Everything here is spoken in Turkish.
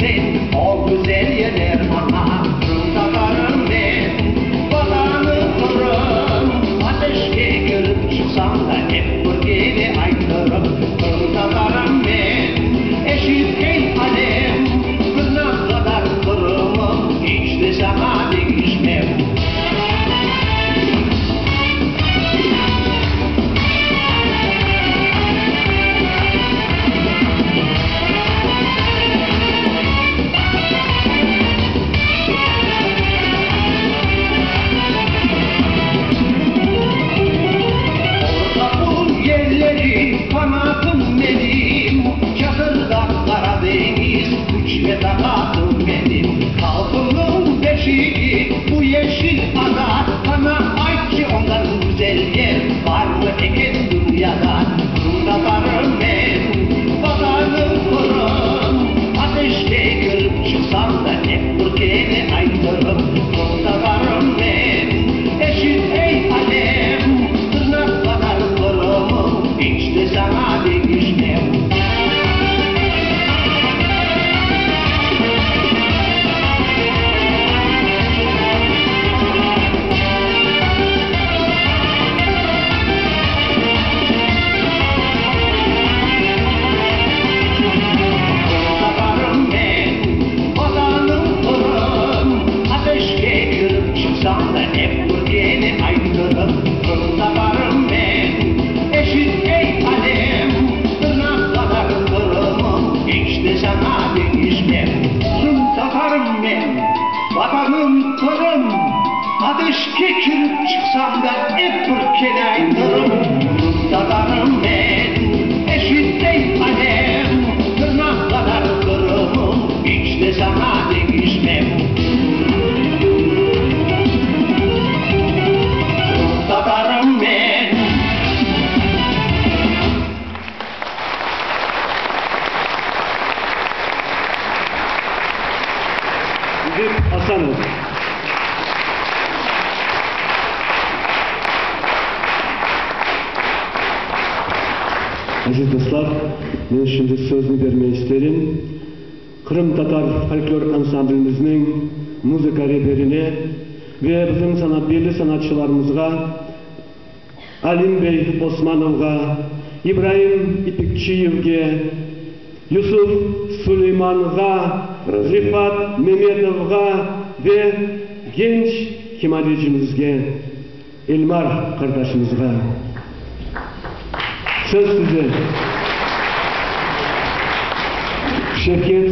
sen o güzel yerler bana. Kırım Tatarım ben, vatanı korum. Ateşke görüp çıksam da hep bölgede aykırım. Kırım Tatarım ben, eşit el alem. Kırnak kadar kırımım, hiç de sana değişmem. Kanatım benim, Çakır'da Karadeniz, güç ve takatım benim. Halkımın beşiği bu yeşil ada, bana ait ki ondan güzel yer var mı eken dünyada. Kırım Tatarım ben, vatanı korum. Ateşte görüp çıksam da hep ülkene aykırım. Kırım Tatarım ben, eşit ey alem. Tırnak kadar kırımım, hiç de sana değişmem. Tatarım ben, vatanım korum. Ateşke görüp çıksam da hep ülkene aykırım. Kırım Tatarım ben, eşit ey alem. Tırnak kadar kırımım, hiç de sana değişmem. Kırım Tatarım ben, vatanım Kırım. Ateşke görüp çıksam da hep ülkene aykırım. Kırım Tatarım ben, eşit ey alem. Tırnak kadar kırımım, hiç de sana değişmem. Kırım Tatarım ben. Müzik Hasanov. Aziz dostlar, ben şimdi sözünü vermeyi isterim. Kırım Tatar folklor ansamblimizin müzika rehberine ve bizim belli sanatçılarımızga, Alim Bey Osmanov'a, İbrahim İpekçiyev'ge, Yusuf Süleyman'a, Rifat Mehmetov'a ve genç kemaliyecimizge, Elmar kardeşimizge. Söz size. Şevket